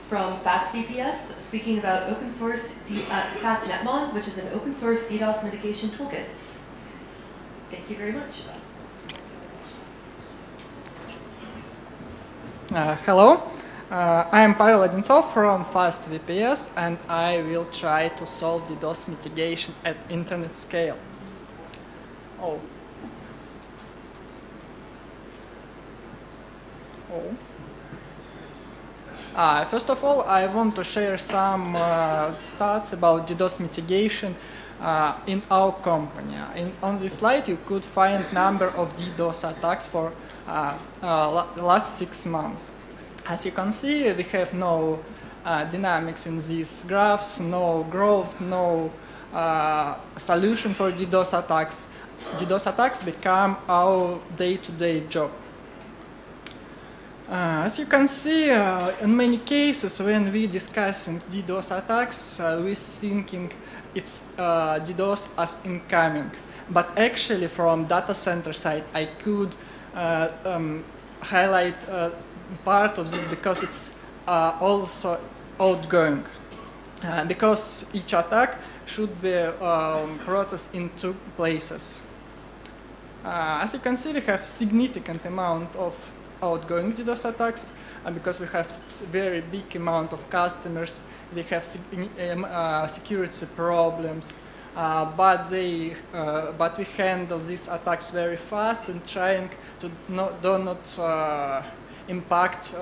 from FastVPS, speaking about open source FastNetMon, which is an open source DDoS mitigation toolkit. Thank you very much. Hello, I am Pavel Odintsov from FastVPS, and I will try to solve DDoS mitigation at internet scale. First of all, I want to share some stats about DDoS mitigation in our company. On this slide, you could find number of DDoS attacks for the last 6 months. As you can see, we have no dynamics in these graphs, no growth, no solution for DDoS attacks. DDoS attacks become our day-to-day job. As you can see, in many cases, when we discussing DDoS attacks, we're thinking it's DDoS as incoming. But actually, from data center side, I could highlight part of this because it's also outgoing. Because each attack should be processed in 2 places. As you can see, we have significant amount of outgoing DDoS attacks, because we have very big amount of customers. They have security problems, but we handle these attacks very fast and trying to do not impact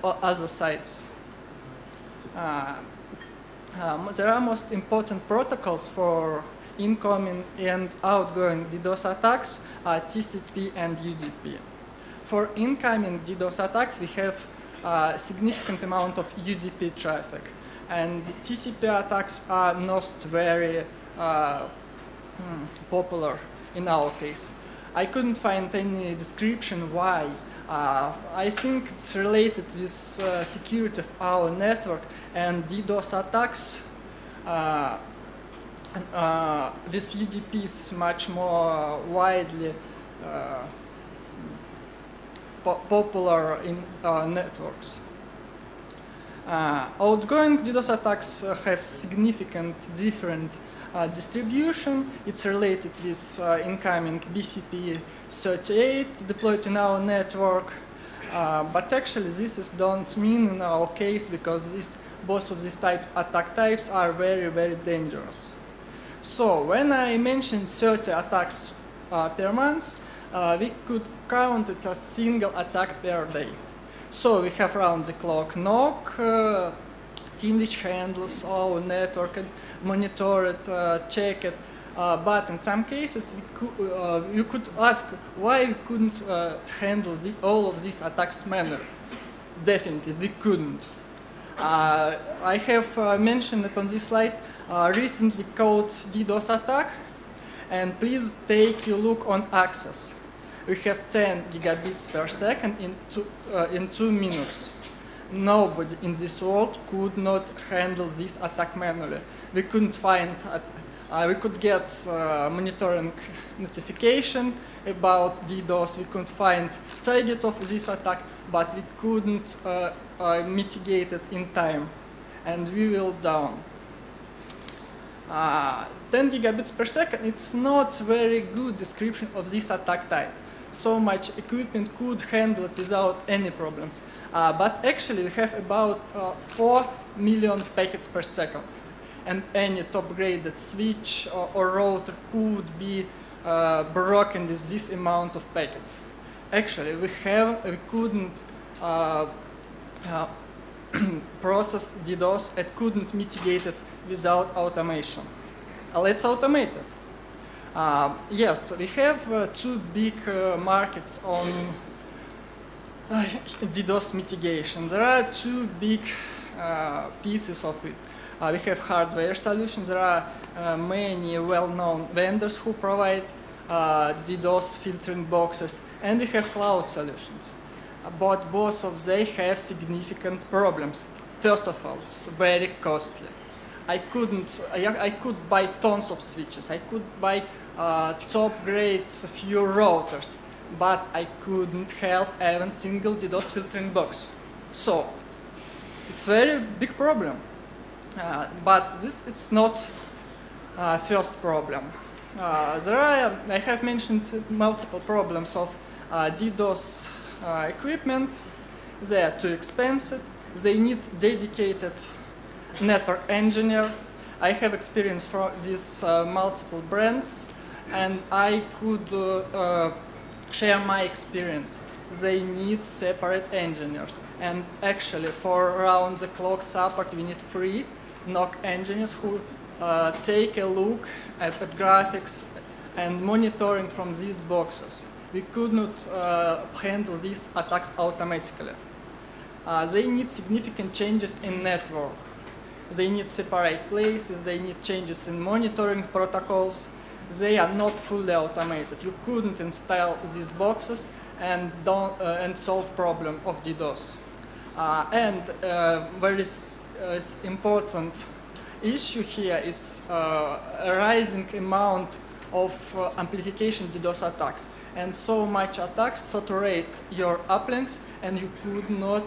other sites. There are most important protocols for incoming and outgoing DDoS attacks are TCP and UDP. For incoming DDoS attacks, we have a significant amount of UDP traffic, and TCP attacks are not very popular in our case. I couldn't find any description why. I think it's related with security of our network, and DDoS attacks this UDP is much more widely popular in networks. Outgoing DDoS attacks have significant different distribution. It's related with incoming BCP38 deployed in our network, but actually this don't mean in our case because both of these attack types are very, very dangerous. So when I mentioned 30 attacks per month, we could count it as single attack per day. So we have round-the-clock NOC team which handles our network and monitor it, check it. But in some cases, you could ask why we couldn't handle all of these attacks manually. Definitely, we couldn't. I have mentioned it on this slide. Recently caught DDoS attack, and please take a look on access. We have 10 gigabits per second in 2 minutes. Nobody in this world could not handle this attack manually. We couldn't find, we could get monitoring notification about DDoS. We couldn't find target of this attack, but we couldn't mitigate it in time, and we will down. 10 gigabits per second, it's not very good description of this attack type. So much equipment could handle it without any problems. But actually we have about 4 million packets per second. And any top-graded switch or router could be broken with this amount of packets. Actually, we couldn't process DDoS and couldn't mitigate it without automation. Let's automate it. Yes, we have 2 big markets on DDoS mitigation. There are 2 big pieces of it. We have hardware solutions. There are many well-known vendors who provide DDoS filtering boxes, and we have cloud solutions. But both of them have significant problems. First of all, it's very costly. I could buy tons of switches. I could buy top-grade few routers, but I couldn't have even single DDoS filtering box. So It's a very big problem. But this it's not first problem. I have mentioned multiple problems of DDoS equipment. They are too expensive. They need dedicated network engineer. I have experience with multiple brands, and I could share my experience. They need separate engineers, and actually for round-the-clock support we need 3 NOC engineers who take a look at the graphics and monitoring from these boxes. We could not handle these attacks automatically. They need significant changes in network. They need separate places, they need changes in monitoring protocols. They are not fully automated. You couldn't install these boxes and solve problem of DDoS. And very important issue here is a rising amount of amplification DDoS attacks. And so much attacks saturate your uplinks, and you could not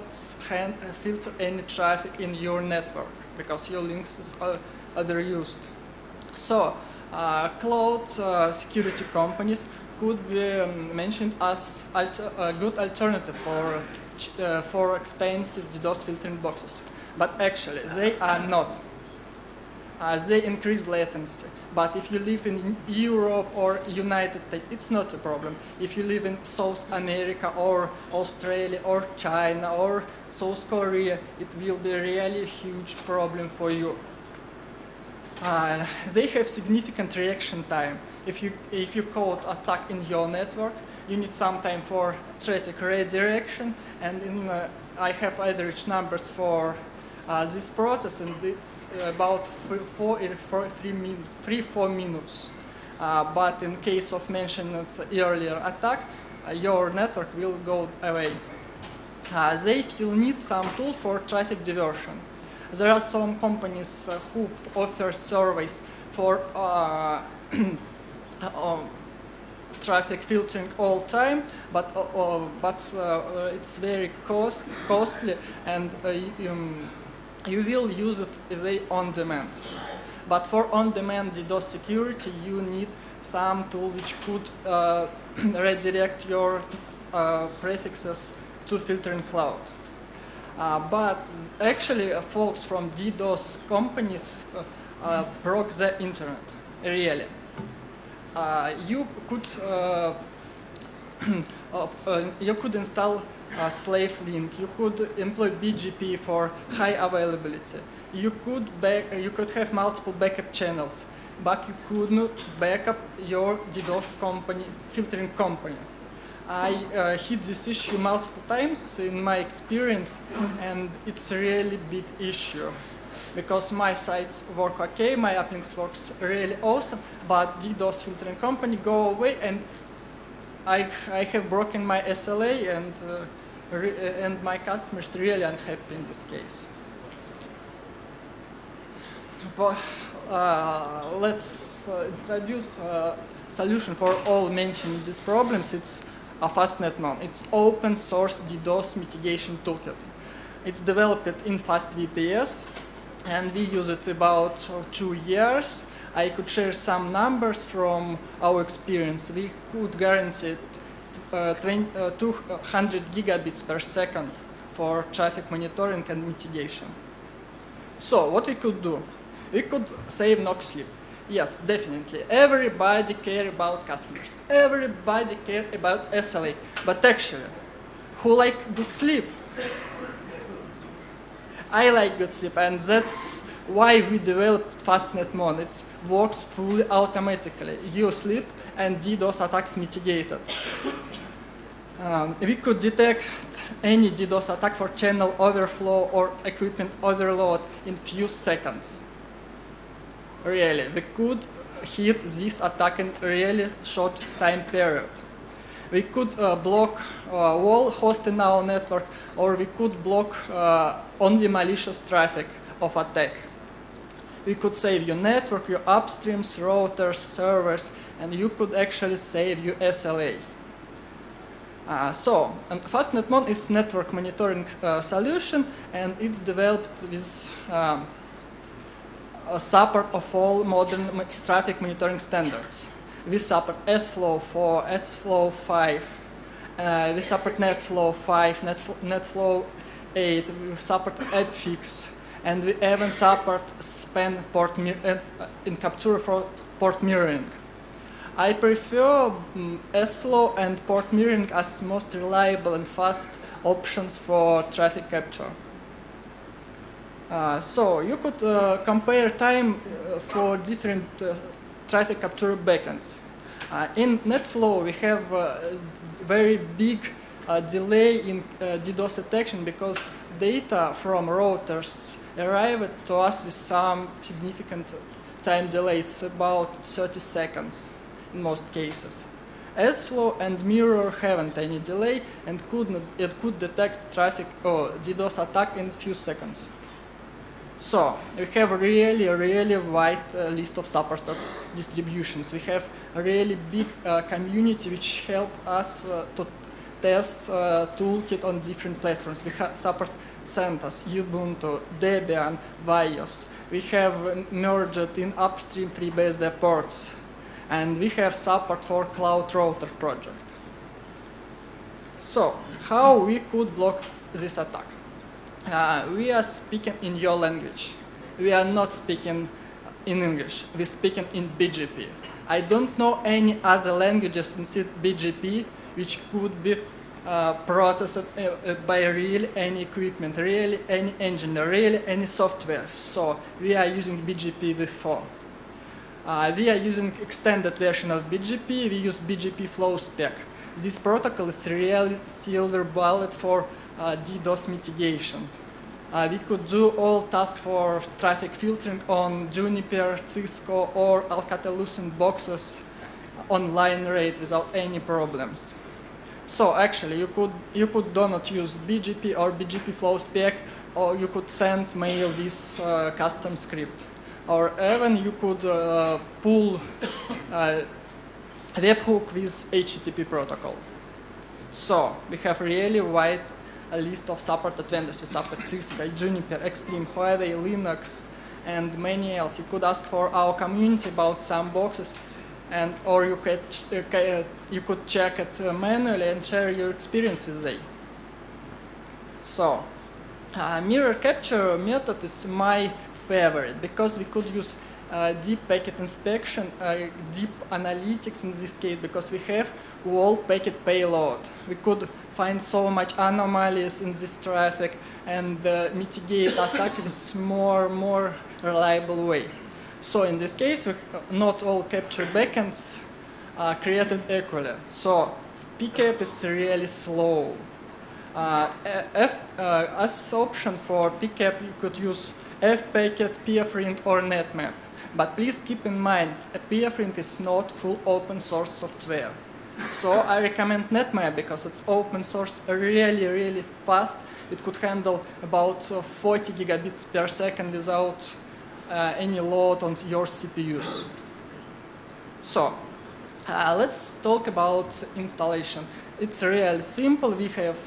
filter any traffic in your network because your links are overused. So cloud security companies could be mentioned as a good alternative for expensive DDoS filtering boxes. But actually, they are not. They increase latency. But if you live in Europe or United States, it's not a problem. If you live in South America or Australia or China or South Korea, it will be really a huge problem for you. They have significant reaction time. If you code attack in your network, you need some time for traffic redirection, and I have average numbers for this process, and it's about 3-4 minutes. But in case of mentioned earlier attack, your network will go away. They still need some tool for traffic diversion. There are some companies who offer surveys for traffic filtering all time, but it's very costly, and you will use it as a on-demand. But for on-demand DDoS security, you need some tool which could redirect your prefixes to filtering cloud. But actually, folks from DDoS companies broke the internet, really. You could install a slave link. You could employ BGP for high availability. You could have multiple backup channels, but you could not backup your DDoS filtering company. I hit this issue multiple times in my experience, and it's a really big issue. Because my sites work okay, my uplinks works really awesome, but DDoS filtering company go away, and I have broken my SLA, and my customers really unhappy in this case. But let's introduce a solution for all mentioned these problems. It's a FastNetMon. It's open source DDoS mitigation toolkit. It's developed in FastVPS, and we use it about 2 years. I could share some numbers from our experience. We could guarantee 200 gigabits per second for traffic monitoring and mitigation. So what we could do? We could save NOC sleep. Yes, definitely. Everybody cares about customers. Everybody cares about SLA. But actually, who like good sleep? I like good sleep, and that's why we developed FastNetMon. It works fully automatically. You sleep, and DDoS attacks mitigated. We could detect any DDoS attack for channel overflow or equipment overload in few seconds. Really, we could hit this attack in a really short time period. We could block all hosts in our network, or we could block only malicious traffic of attack. We could save your network, your upstreams, routers, servers, and you could actually save your SLA. And FastNetMon is network monitoring solution, and it's developed with support of all modern traffic monitoring standards. We support SFlow 4, SFlow 5, we support NetFlow 5, NetFlow 8, we support AppFix, and we even support span port in capture for port mirroring. I prefer SFlow and port mirroring as most reliable and fast options for traffic capture. So you could compare time for different traffic capture backends. In NetFlow, we have a very big delay in DDoS detection because data from routers arrive to us with some significant time delay. It's about 30 seconds in most cases. SFlow and Mirror haven't any delay and could detect traffic or DDoS attack in a few seconds. So we have a really wide list of supported distributions. We have a really big community which help us to test Toolkit on different platforms. We support CentOS, Ubuntu, Debian, Vios. We have merged in upstream FreeBSD ports. And we have support for Cloud Router project. So, how we could block this attack? We are speaking in your language. We are not speaking in English. We're speaking in BGP. I don't know any other languages instead BGP which could be processed by really any equipment, really any engine, really any software. So, we are using BGP v4. We are using extended version of BGP. We use BGP flow spec. This protocol is really silver bullet for DDoS mitigation. We could do all tasks for traffic filtering on Juniper, Cisco, or Alcatel-Lucent boxes on line rate without any problems. So actually, you could do not use BGP or BGP flow spec, or you could send mail with custom script. Or even you could pull webhook with HTTP protocol. So we have really wide list of supported vendors. We support Cisco, Juniper, Extreme, Huawei, Linux, and many else. You could ask for our community about some boxes, or you could check it manually and share your experience with them. So mirror capture method is my favorite because we could use deep packet inspection, deep analytics in this case, because we have whole packet payload. We could find so much anomalies in this traffic and mitigate attack with more reliable way. So in this case, not all capture backends are created equally. So PCAP is really slow. As option for PCAP, you could use fpacket, pfring, or netmap. But please keep in mind, pfring is not full open source software. So I recommend netmap because it's open source, really fast. It could handle about 40 gigabits per second without any load on your CPUs. So let's talk about installation. It's really simple. We have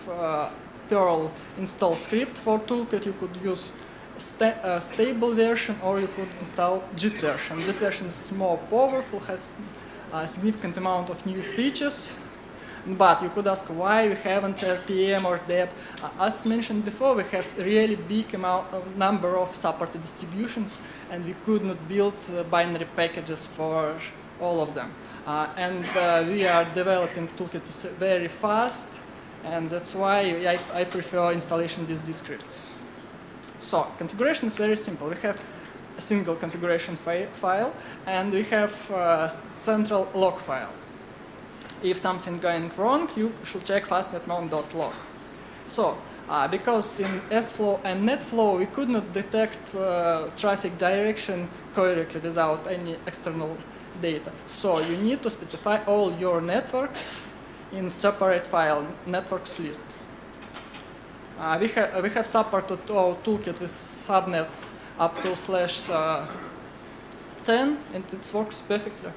Perl install script for Toolkit. You could use stable version, or you could install JIT version. JIT version is more powerful, has a significant amount of new features, but you could ask why we haven't RPM or DEP. As mentioned before, we have really big number of supported distributions, and we could not build binary packages for all of them. We are developing Toolkit very fast, and that's why I prefer installation with these scripts. So configuration is very simple. We have a single configuration file, and we have a central log file. If something going wrong, you should check fastnetmon.log. So because in SFlow and NetFlow, we could not detect traffic direction correctly without any external data. So you need to specify all your networks in separate file, networks list. We have supported our Toolkit with subnets up to /10, and it works perfectly.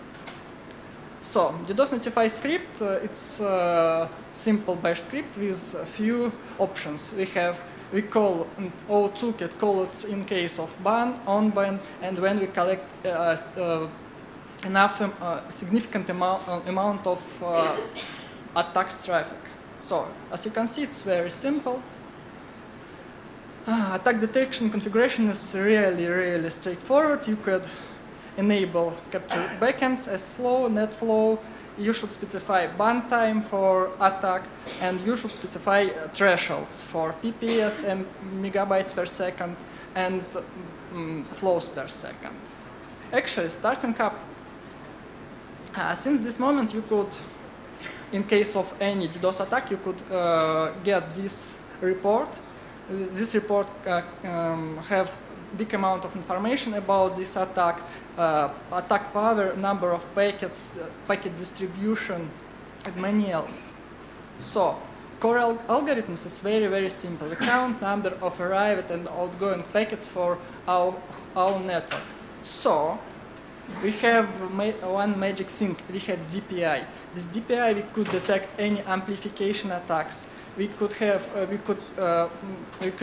So DDoS notify script, it's a simple bash script with a few options. We call our toolkit call it in case of ban, on ban, and when we collect enough significant amount of attacks traffic. So as you can see, it's very simple. Attack detection configuration is really straightforward. You could enable capture backends as flow, net flow. You should specify ban time for attack, and you should specify thresholds for PPS and megabytes per second and flows per second. Actually, starting up, since this moment you could, in case of any DDoS attack, you could get this report. This report have big amount of information about this attack, attack power, number of packets, packet distribution, and many else. So, core algorithms is very simple. We count number of arrived and outgoing packets for our network. So, we have one magic thing. We have DPI. With DPI, we could detect any amplification attacks. We could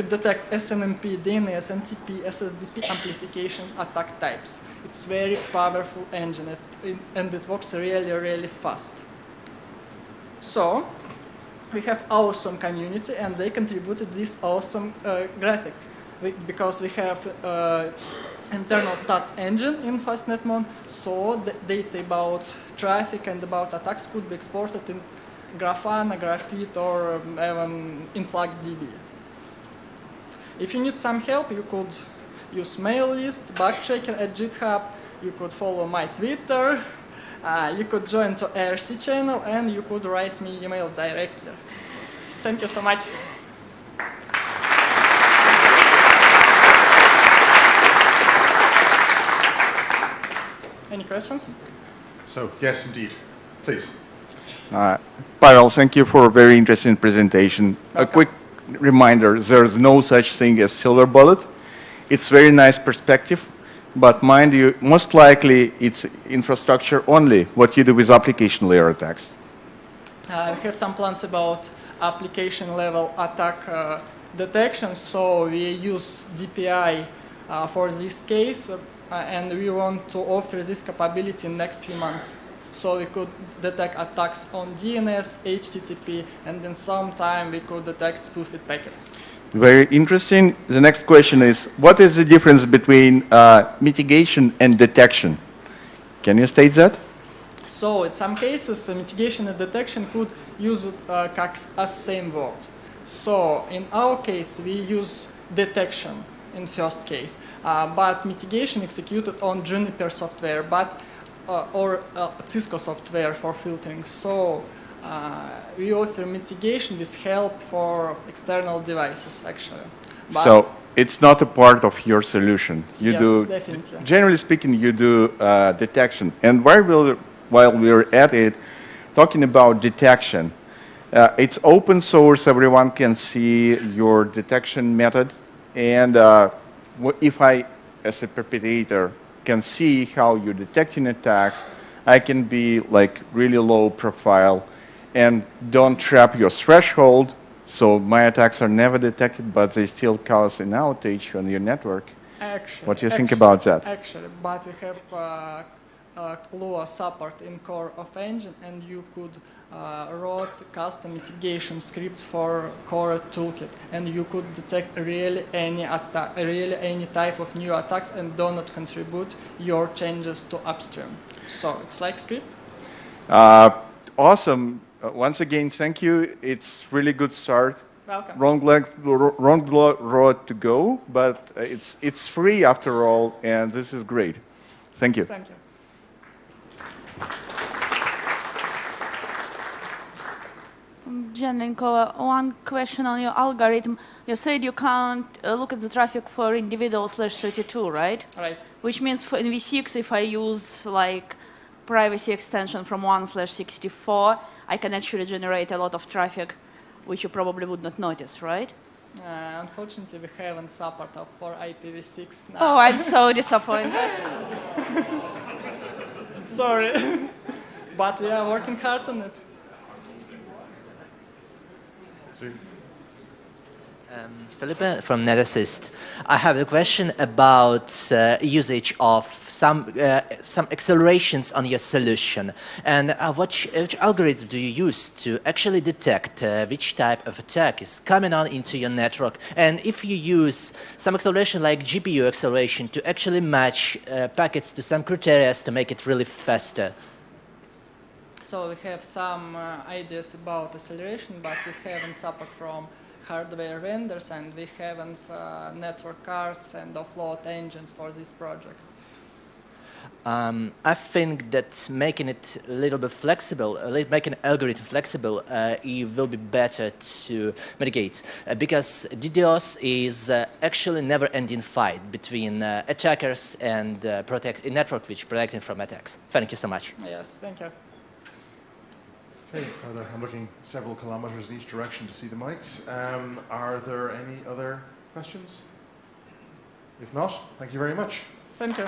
detect SNMP, DNS, NTP, SSDP amplification attack types. It's very powerful engine, and it works really fast. So we have awesome community, and they contributed these awesome graphics because we have internal stats engine in FastNetMon, so the data about traffic and about attacks could be exported in Grafana, Graphite, or even InfluxDB. If you need some help, you could use mail list, bug checker at GitHub, you could follow my Twitter, you could join to IRC channel, and you could write me email directly. Thank you so much. Any questions? So, yes, indeed. Please. Pavel, thank you for a very interesting presentation. Welcome. A quick reminder, there's no such thing as silver bullet. It's very nice perspective, but mind you, most likely it's infrastructure only, what you do with application layer attacks. We have some plans about application level attack detection, so we use DPI for this case, and we want to offer this capability in next few months. So we could detect attacks on DNS, HTTP, and then sometime we could detect spoofed packets. Very interesting. The next question is, what is the difference between mitigation and detection? Can you state that? So in some cases, mitigation and detection could use it as same word. So in our case, we use detection in first case, but mitigation executed on Juniper software, or Cisco software for filtering. So we offer mitigation with help for external devices, actually. But So it's not a part of your solution. You yes, do, definitely. generally speaking, you do detection. And while we're at it, talking about detection, it's open source. Everyone can see your detection method. And if I, as a perpetrator, can see how you're detecting attacks, I can be like really low profile and don't trap your threshold, so my attacks are never detected, but they still cause an outage on your network. Actually, What do you think about that? Actually, but we have Lua support in core of engine, and you could write custom mitigation scripts for core toolkit, and you could detect really any type of new attacks and do not contribute your changes to upstream. So it's like script. Awesome. Once again, thank you. It's really good start. Welcome. Wrong road to go, but it's free after all, and this is great. Thank you. Thank you. Jen Linkova, one question on your algorithm. You said you can't look at the traffic for individual /32, right? Right. Which means for in v6, if I use like privacy extension from 1/64, I can actually generate a lot of traffic, which you probably would not notice, right? Unfortunately, we haven't support for IPv6 now. Oh, I'm so disappointed. Sorry. but we are working hard on it. Philippe from NetAssist. I have a question about usage of some accelerations on your solution. And which algorithm do you use to actually detect which type of attack is coming on into your network? And if you use some acceleration like GPU acceleration to actually match packets to some criteria to make it really faster? So we have some ideas about acceleration, but we haven't support from hardware vendors, and we haven't network cards and offload engines for this project. I think that making it a little bit flexible, making an algorithm flexible, it will be better to mitigate, because DDoS is actually never-ending fight between attackers and a network which protecting from attacks. Thank you so much. Yes, thank you. Okay, I'm looking several kilometers in each direction to see the mics. Are there any other questions? If not, thank you very much. Thank you.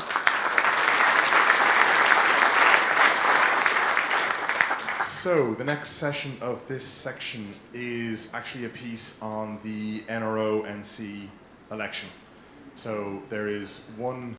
So the next session of this section is actually a piece on the NRO-NC election. So there is one